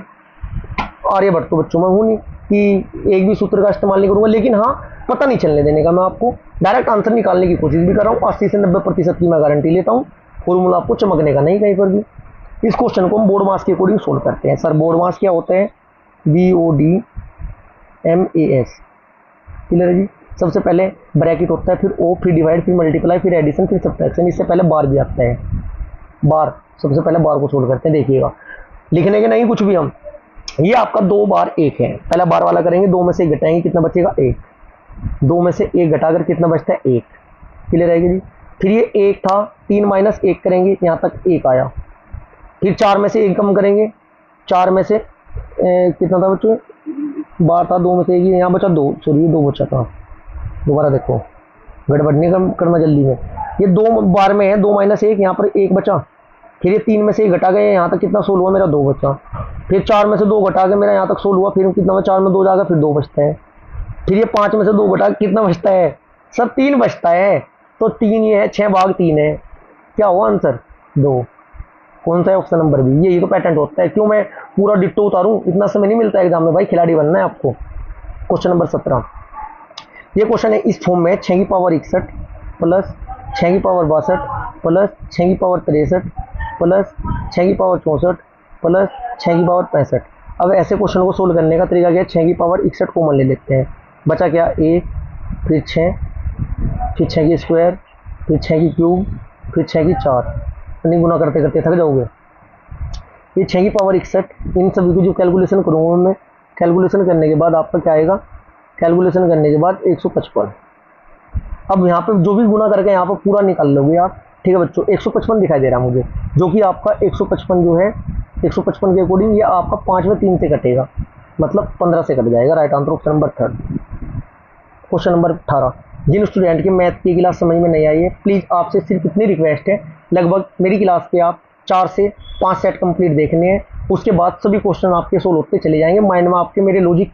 आर्यभट्ट तो बच्चों मैं हूँ नहीं, कि एक भी सूत्र का इस्तेमाल नहीं करूंगा, लेकिन हाँ पता नहीं चलने देने का। मैं आपको डायरेक्ट आंसर निकालने की कोशिश भी कर रहा हूँ। 80 से 90% की मैं गारंटी लेता हूँ। फॉर्मूला आपको चमकने का नहीं कहीं पर भी। इस क्वेश्चन को हम बोर्ड मास के अकॉर्डिंग सोल्व करते हैं। सर बोर्ड मास क्या होते हैं? BODMAS। क्लियर है जी। सबसे पहले ब्रैकेट होता है, फिर ओ, फिर डिवाइड, फिर मल्टीप्लाई, फिर एडिशन, फिर सब्ट्रैक्शन। इससे पहले बार भी आता है। बार, सबसे पहले बार को सोल्व करते हैं। देखिएगा, लिखने के नहीं कुछ भी हम। ये आपका 2 बार 1 है। पहला बार वाला करेंगे, 2 में से 1 घटाएंगे, कितना बचेगा? 1। 2 में से 1 घटाकर कितना बचता है? 1। क्लियर रहेगी जी। फिर ये 1 था, 3 माइनस 1 करेंगे, यहाँ तक 1 आया। फिर 4 में से 1 कम करेंगे, 4 में से कितना था बच्चों? बार था, 2 में से 1, यहाँ बचा 2, सॉरी 2 बचा था। दोबारा देखो, गड़बड़ नहीं करना जल्दी में। ये 2 बार में है, 2 माइनस 1, यहाँ पर 1 बचा। फिर ये 3 में से 1 घटा गए, यहाँ तक कितना सोल्व हुआ मेरा? 2 बचा। फिर 4 में से 2 घटा के मेरा यहाँ तक सोल्व हुआ, फिर कितना? 4 में 2 जाएगा, फिर 2 बचता है। फिर ये 5 में से 2 घटा के कितना बचता है? सर 3 बचता है। तो 3 ये है, 6 भाग 3 है। क्या हुआ आंसर? 2। कौन सा है? Option number B. यही तो पैटर्न होता है। क्यों मैं पूरा डिट्टो उतारूं? इतना समय नहीं मिलता एग्जाम में भाई, खिलाड़ी बनना है आपको। क्वेश्चन नंबर 17, ये क्वेश्चन है इस फॉर्म में: 6 की पावर 61 प्लस 6 की पावर 62 प्लस 6 की पावर 63 प्लस 6 की पावर 64 प्लस 6 की पावर 65। अब ऐसे क्वेश्चन को सोल्व करने का तरीका क्या है? 6 की पावर 61 कॉमन ले लेते हैं, बचा क्या? 1, फिर 6, फिर 6 की स्क्वायर, फिर 6 की क्यूब, फिर 6 की 4। नहीं गुना करते करते थक जाओगे। ये 6 की पावर 61, इन सभी को जो कैलकुलेशन करूँगा मैं, कैलकुलेशन करने के बाद आपका क्या आएगा? कैलकुलेशन करने के बाद 155। अब यहाँ पे जो भी गुना करके यहाँ पर पूरा निकाल लोगे आप। ठीक है बच्चों, 155 दिखाई दे रहा है मुझे, जो कि आपका 155 जो है, 155 के अकॉर्डिंग ये आपका 5 में 3 से कटेगा, मतलब 15 से कट जाएगा। Right answer option number 3। Question number 18, जिन स्टूडेंट की मैथ की क्लास समझ में नहीं आई है, प्लीज़ आपसे सिर्फ इतनी रिक्वेस्ट है, लगभग मेरी क्लास पे आप 4 से 5 सेट कंप्लीट देखने हैं। उसके बाद सभी क्वेश्चन आपके सोल्व होते चले जाएंगे, माइंड में आपके मेरे लॉजिक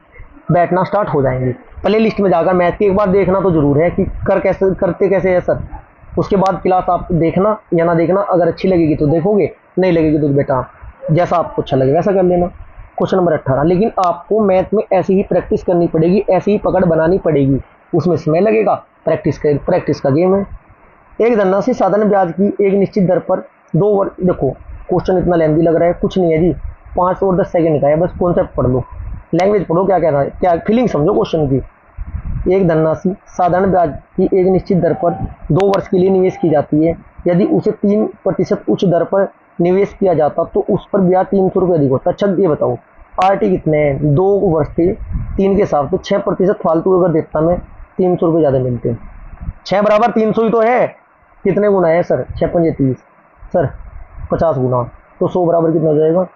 बैठना स्टार्ट हो जाएंगे। प्ले लिस्ट में जाकर मैथ की एक बार देखना तो जरूर है कि करते कैसे है सर। उसके बाद क्लास आप देखना या ना देखना, अगर अच्छी लगेगी तो देखोगे, नहीं लगेगी तो बेटा जैसा आपको अच्छा लगे वैसा कर लेना। क्वेश्चन नंबर 18, लेकिन आपको मैथ में ऐसी ही प्रैक्टिस करनी पड़ेगी, ऐसी ही पकड़ बनानी पड़ेगी। उसमें समय लगेगा, प्रैक्टिस का गेम है। एक धनराशि साधारण ब्याज की एक निश्चित दर पर 2 वर्ष। देखो क्वेश्चन इतना लेंथी लग रहा है, कुछ नहीं है जी, 5 और 10 सेकंड का है, बस कॉन्सेप्ट पढ़ लो, लैंग्वेज पढ़ो, क्या कह रहा है, क्या फीलिंग समझो क्वेश्चन की। एक धनराशि साधारण ब्याज की एक निश्चित दर पर 2 वर्ष के लिए निवेश की जाती है। यदि उसे 3% उच्च दर पर निवेश किया जाता तो उस पर ब्याज 300 रुपये अधिक होता। अच्छा ये बताओ RT कितने हैं? 2 वर्ष थे, 3 के हिसाब से 6% फालतू अगर देता मैं, 300 रुपये ज़्यादा मिलते हैं। 6 बराबर 300 ही तो है। कितने गुना है सर? 6 पंजे 30, सर 50 गुना, तो 100 बराबर कितना हो जाएगा?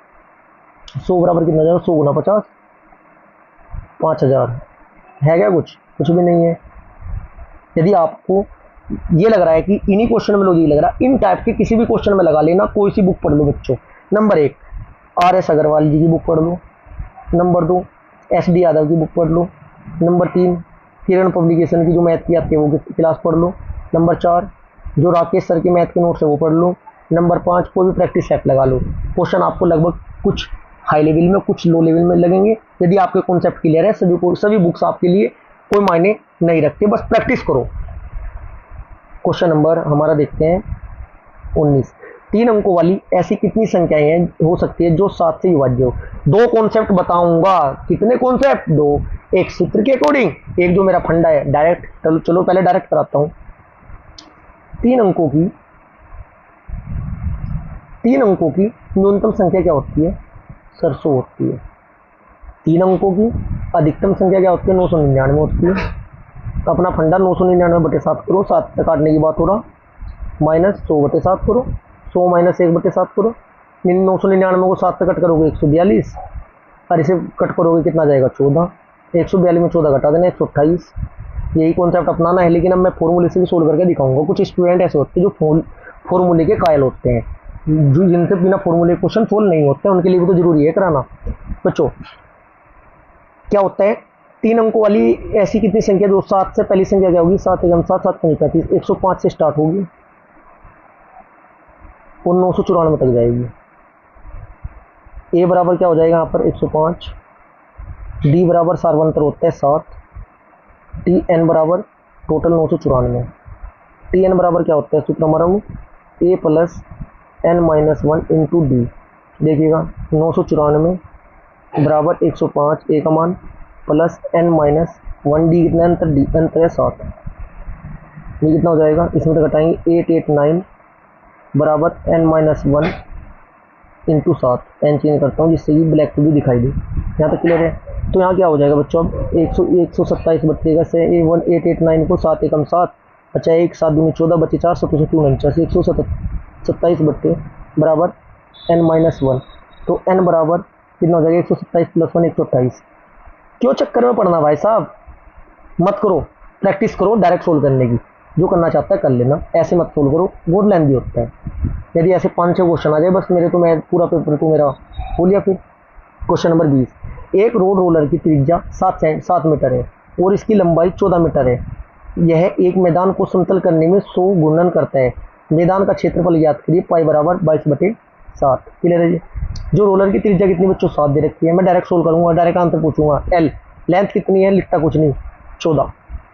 100 बराबर कितना हो जाएगा? 100 गुना 50, 5000 है क्या? कुछ भी नहीं है। यदि आपको ये लग रहा है कि इन्हीं क्वेश्चन में लॉजिक लग रहा है, इन टाइप के किसी भी क्वेश्चन में लगा लेना, कोई सी बुक पढ़ लो बच्चों। नंबर 1 RS अग्रवाल जी की बुक पढ़ लो। नंबर 2 SD यादव की बुक पढ़ लो। नंबर 3 किरण पब्लिकेशन की जो मैथ की आती है वो क्लास पढ़ लो। नंबर 4 जो राकेश सर के मैथ के नोट्स है वो पढ़ लो। नंबर 5 कोई भी प्रैक्टिस सेट लगा लो। क्वेश्चन आपको लगभग कुछ हाई लेवल में, कुछ लो लेवल में लगेंगे। यदि आपके कॉन्सेप्ट क्लियर है, सभी बुक्स आपके लिए कोई मायने नहीं रखते, बस प्रैक्टिस करो। क्वेश्चन नंबर हमारा देखते हैं 19, 3 अंकों वाली ऐसी कितनी संख्याएं हैं हो सकती है जो 7 से विभाज्य हो? 2 कॉन्सेप्ट बताऊंगा। कितने कॉन्सेप्ट? 2। एक सूत्र के अकॉर्डिंग, एक जो मेरा फंडा है डायरेक्ट। चलो पहले डायरेक्ट कराता हूं। 3 अंकों की न्यूनतम संख्या क्या होती है? सर 100 होती है। 3 अंकों की अधिकतम संख्या क्या होती है? 999 होती है। अपना फंडा 999/7 करो, 7 से काटने की बात हो रहा, माइनस 100/7 करो, 100 माइनस 1/7 करो। 999 को 7 से कट करोगे 142, और इसे कट करोगे कितना जाएगा? 14। 142 में 14 घटा देना 128। यही कॉन्सेप्ट अपनाना है, लेकिन अब मैं फॉर्मूले से भी सोल्व करके दिखाऊंगा। कुछ स्टूडेंट ऐसे होते हैं जो फॉर्मूले के कायल होते हैं, जो जिनसे बिना फॉर्मूले क्वेश्चन सोल्व नहीं होते, उनके लिए भी तो जरूरी है कराना। बच्चों क्या होता है? 3 अंकों वाली ऐसी कितनी संख्या जो 7 से, पहली संख्या क्या होगी? 7 एकम 7, 7 पंजे 35, 105 से स्टार्ट होगी और 994 तक जाएगी। ए बराबर क्या हो जाएगा यहाँ पर? 105 डी बराबर सार्वंतर होता है 7, टी एन बराबर टोटल 994, टी एन बराबर क्या होता है सूत्र हमारा वो A plus N minus one into D. देखिएगा 994 बराबर 105 ए का मान plus N minus one, D कितना अंतर, डी अंतर है 7, ये कितना हो जाएगा, इसमें तो घटाएंगे 889 बराबर N minus one into 7, N change करता हूँ जिससे ये ब्लैक भी दिखाई दे। यहाँ तक क्लियर है। तो यहाँ क्या हो जाएगा बच्चों, अब 127 बचेगा से ए 1889 को 7 एकम 7, अच्छा 1 7 दूनी 14 बचे 4 7 2 49, 127 बट्टे बराबर एन माइनस वन। तो एन बराबर कितना हो जाएगा 127 प्लस 1 128। क्यों चक्कर में पढ़ना भाई साहब, मत करो, प्रैक्टिस करो डायरेक्ट सोल्व करने की, जो करना चाहता है कर लेना, ऐसे मत सोल्व करो, बहुत लेंदी होता है। यदि ऐसे 5-6 क्वेश्चन आ जाए बस मेरे, तो मैं पूरा पेपर तो मेरा हो लिया। फिर क्वेश्चन नंबर 20, एक रोड रोलर की त्रिज्या 7 मीटर है और इसकी लंबाई 14 मीटर है। यह एक मैदान को समतल करने में 100 गुणन करता है। मैदान का क्षेत्रफल ज्ञात करिए, पाई बराबर 22/7। क्लियर है जी। जो रोलर की त्रिज्या कितनी बच्चों 7 दे रखी है, मैं डायरेक्ट सोल्व करूंगा, डायरेक्ट आंसर पूछूंगा। एल लेंथ कितनी है, लिखता कुछ नहीं, 14।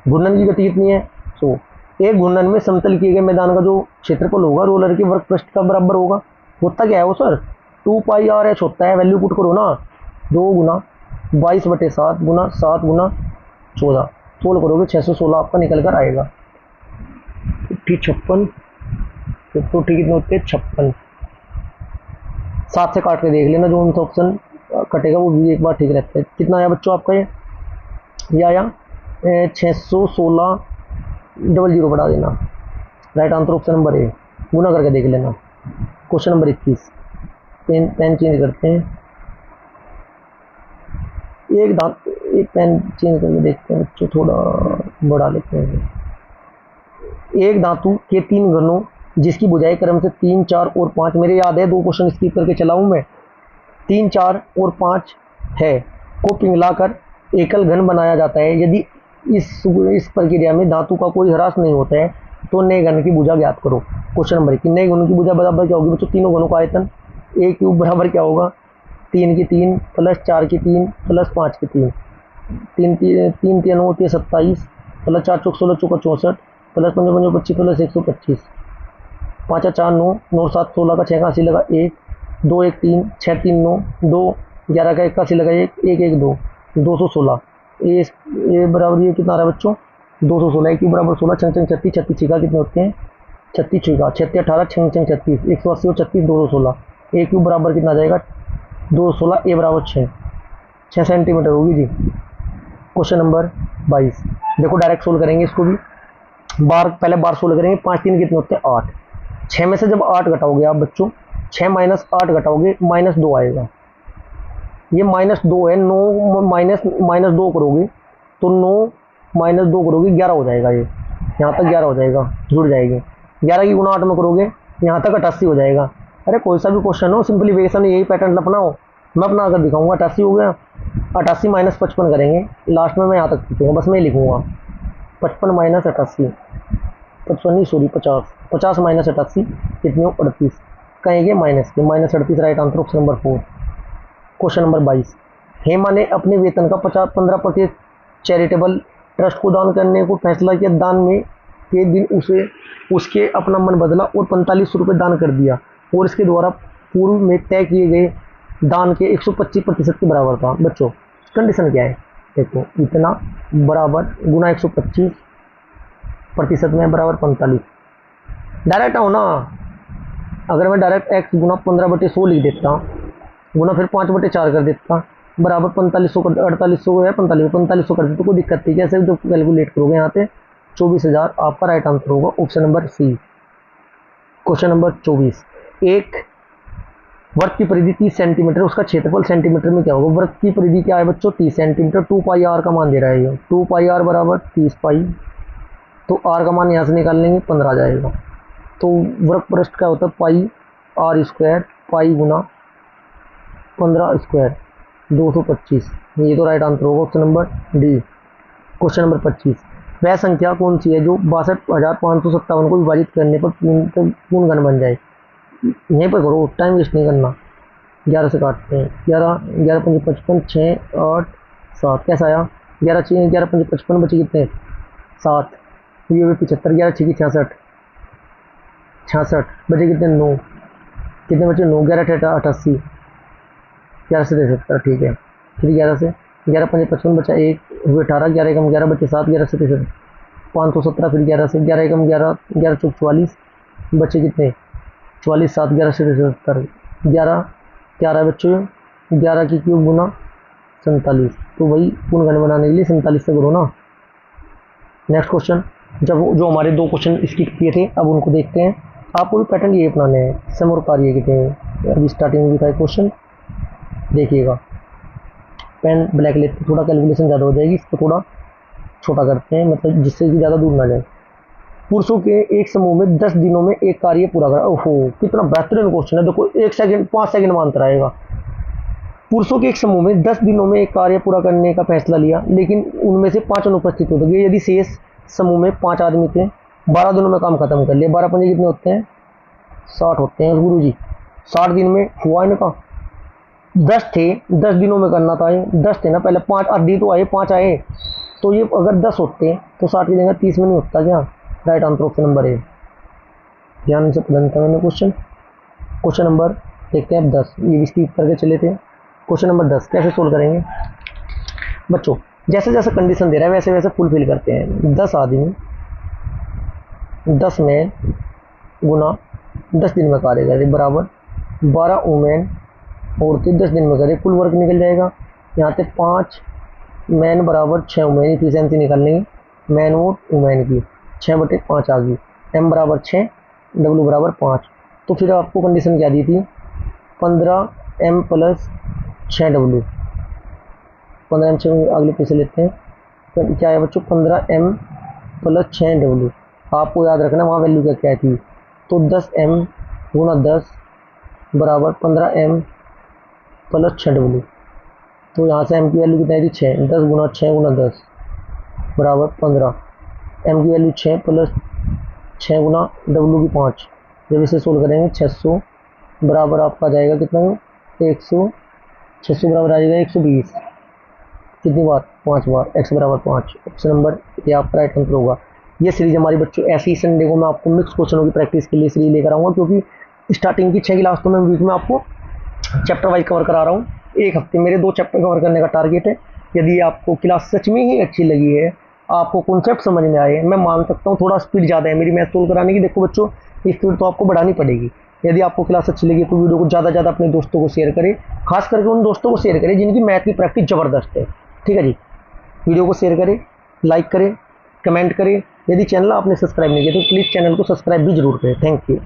घूर्णन की गति कितनी है 100। एक घूर्णन में समतल किए गए मैदान का जो क्षेत्रफल होगा रोलर के वर्ग पृष्ठ का बराबर होगा। होता क्या है वो सर, 2 पाई आर एच होता है, वैल्यू पुट करो ना, 2 गुना 22/7 गुना 7 गुना 14, सोल्व करोगे 616 आपका निकल कर आएगा। 56 तो ठीक कितने होते हैं 56। 7 से काट के देख लेना, जो उनका ऑप्शन कटेगा वो भी एक बार ठीक रहता है। कितना आया बच्चों आपका, ये आया 616, 00 बढ़ा देना, right answer option number A, गुना करके देख लेना। क्वेश्चन नंबर 21, पेन चेंज करते हैं, एक पेन चेंज करके देखते हैं बच्चों, थोड़ा बढ़ा लेते हैं। एक धातु के 3 घनों जिसकी बुझाई क्रम से 3 4 और 5, मेरे याद है 2 क्वेश्चन स्किप करके चला हूं मैं, 3 4 और 5 है को पिघलाकर एकल घन बनाया जाता है। यदि इस प्रक्रिया में धातु का कोई ह्रास नहीं होता है तो नए घन की भुजा ज्ञात करो। क्वेश्चन नंबर 1, नए घनों की भुजा बराबर क्या होगी बच्चों, तीनों घनों का आयतन, ए क्यूब बराबर क्या होगा 3 की 3 प्लस 4 की 3 प्लस 5 की 3, 3 3 3 होती है 27 प्लस 4 चौक 16 चौका 64 प्लस 5 5 25 प्लस 125, 5 4 9 9 7 16 का 6 का 80 लगा 1 2 1 3 6 3 9 2 11 का 81 लगा 1 1 1 2 216। ये बराबर ये कितना आ रहा है बच्चों 216, क्यों बराबर 16 छंग छंग 36 36 छिका कितने होते हैं 36 छिका 36 18 छंग छंग 36 180 और 36 216, ए क्यूब बराबर कितना आ जाएगा 216, ए बराबर 6 सेंटीमीटर होगी जी। क्वेश्चन नंबर 22, देखो डायरेक्ट सोल्व करेंगे इसको भी, पहले बार सोल्व करेंगे। 5 3 कितने होते हैं 8, 6 में से जब 8 घटाओगे आप बच्चों, 6 माइनस 8 घटाओगे -2 आएगा, ये -2 है, 9 माइनस 2 करोगे तो 9 माइनस 2 करोगे 11 हो जाएगा, ये यहाँ तक 11 हो जाएगा, जुड़ जाएगी। 11 की गुणा 8 में करोगे यहाँ तक 88 हो जाएगा। अरे कोई सा भी क्वेश्चन हो सिंप्लीफिकेशन यही पैटर्न अपनाओ, मैं अपना कर दिखाऊंगा। 88 हो गया, 88 माइनस 55 करेंगे, लास्ट में मैं यहाँ तक पूछूंगा, बस मैं लिखूंगा 55 माइनस 88 55 नहीं सॉरी 50 50 माइनस 88 कितने हो 38, कहेंगे माइनस के -38, right answer option number 4। Question number 22, Hema ने अपने वेतन का 15% चैरिटेबल ट्रस्ट को दान करने को फैसला किया। दान में के दिन उसके अपना मन बदला और 45 रुपये दान कर दिया और इसके द्वारा पूर्व में तय किए गए दान के 125% के बराबर था। बच्चों कंडीशन क्या है, देखो इतना बराबर गुना 125% में बराबर 45, डायरेक्ट आओ ना, अगर मैं डायरेक्ट x गुना 15/100 लिख देता गुना फिर 5/4 कर देता बराबर 4500 4800 है 4500 कर देते तो कोई दिक्कत नहीं, कैसे जो कैलकुलेट करोगे यहाँ पे 24,000 आपका राइट आंसर होगा option number C. Question number 24, एक वृत्त की परिधि 30 सेंटीमीटर, उसका क्षेत्रफल सेंटीमीटर में क्या होगा। वृत्त की परिधि क्या है बच्चों 30 सेंटीमीटर, 2 पाई आर का मान दे रहा है ये, 2 पाई आर बराबर 30 पाई, तो आर का मान यहाँ से निकाल लेंगे 15 आ जाएगा। तो वृत्त पृष्ठ क्या होता है पाई आर स्क्वायर, पाई गुना 15 स्क्वायर 225, ये तो राइट आंसर होगा option number D. Question number 25, वह संख्या कौन सी है जो 62,557 को विभाजित करने पर पूर्ण घन बन जाए। यहीं पर करो, टाइम वेस्ट नहीं करना। 11 से काटते हैं, 11 11 5 55 6 8 7 कैसा आया, 11 चाहिए, 11 5 55 बचे कितने 7, ये भी 75, 11 6 66, 66 बचे कितने 9, कितने बचे 9, 11 88, 11 से 73 ठीक है। फिर 11 से 11 5 55 बचा 1 हुए 18, 11 कम 11 बचे 7, 11 से 63 517, फिर 11 से 11 कम 11, 11 चौक 44 बचे कितने 44, 7 11 से 73, 11 11 बच्चों 11 की क्यूब गुना 47, तो वही पूर्ण बनाने के लिए 47 से करो ना। नेक्स्ट क्वेश्चन, जब जो हमारे 2 क्वेश्चन स्किप किए थे अब उनको देखते हैं। आपको भी पैटर्न ये अपनाने हैं, सम और कार्य के थे। अभी स्टार्टिंग में भी था क्वेश्चन, देखिएगा। पेन ब्लैक लेते थोड़ा कैलकुलेशन ज़्यादा हो जाएगी, इसको थोड़ा छोटा करते हैं, मतलब जिससे कि ज़्यादा दूर ना जाए। पुरुषों के एक समूह में 10 दिनों में एक कार्य पूरा करा। ओहो कितना बेहतरीन क्वेश्चन है, देखो 1 सेकंड 5 सेकंड में आंसर आएगा। पुरुषों के एक समूह में 10 दिनों में एक कार्य पूरा करने का फैसला लिया, लेकिन उनमें से 5 अनुपस्थित हो गए। यदि शेष समूह में 5 आदमी थे, 12 दिनों में काम खत्म कर लिया। 12 पंजे कितने होते हैं 60 होते हैं गुरु जी। 60 दिन में हुआ इनका। 10 थे, 10 दिनों में करना था, 10 थे ना पहले, 5 आदि तो आए, 5 आए, तो ये अगर 10 होते तो 60 की जगह 30 में नहीं होता क्या। राइट आंसर ऑप्शन नंबर ए। ध्यान से पढ़ना था मैंने क्वेश्चन। क्वेश्चन नंबर देखते हैं अब 10, ये भी स्किप करके चले थे। क्वेश्चन नंबर 10 कैसे सोल्व करेंगे बच्चों, जैसे जैसे कंडीशन दे रहा है वैसे वैसे फुलफिल करते हैं। 10 आदमी 10 में गुना 10 दिन में कार्य करे बराबर 12 वुमेन औरतें 10 दिन में करे, कुल वर्क निकल जाएगा। यहाँ पे 5 मैन बराबर 6 वुमेन, इफिशियंसी निकालनी मैन और वुमेन की, 6/5 आ गई। एम बराबर 6, डब्ल्यू बराबर 5। तो फिर आपको कंडीशन क्या दी थी 15 एम प्लस 6 डब्ल्यू। 15 एम 6 अगले पैसे लेते हैं, तो क्या है बच्चों 15 एम प्लस 6 डब्ल्यू। आपको याद रखना वहाँ वैल्यू क्या क्या थी, तो 10 एम गुना 10 बराबर 15 एम प्लस 6 डब्ल्यू। तो यहाँ से एम की वैल्यू कितना थी 6, 10 गुना 6 गुना 10 बराबर 15। एम की वैल्यू 6 प्लस 6 गुना डब्ल्यू की 5। जब इसे सोल्व करेंगे 600 बराबर आपका जाएगा कितना 100, 600 बराबर आ जाएगा 120। कितनी बार 5 बार, x बराबर 5। ऑप्शन नंबर ये आपका राइट आंसर होगा। ये सीरीज हमारी बच्चों ऐसी संडे को मैं आपको मिक्स क्वेश्चनों की प्रैक्टिस के लिए सीरीज लेकर आऊँगा, क्योंकि स्टार्टिंग की 6 क्लास तो मैं वीक में आपको चैप्टर वाइज कवर करा रहा हूँ। एक हफ्ते मेरे 2 चैप्टर कवर करने का टारगेट है। यदि आपको क्लास सच में ही अच्छी लगी है, आपको कॉन्सेप्ट समझ में आए, मैं मान सकता हूँ थोड़ा स्पीड ज़्यादा है मेरी मैथ सोल्व कराने की। देखो बच्चों स्पीड तो आपको बढ़ानी पड़ेगी। यदि आपको क्लास अच्छी लगी तो वीडियो को ज़्यादा ज़्यादा अपने दोस्तों को शेयर करें, खास करके उन दोस्तों को शेयर करें जिनकी मैथ की प्रैक्टिस ज़बरदस्त है। ठीक है जी, वीडियो को शेयर करें, लाइक करें, कमेंट करें। यदि चैनल आपने सब्सक्राइब नहीं किया तो प्लीज़ चैनल को सब्सक्राइब भी जरूर करें। Thank you.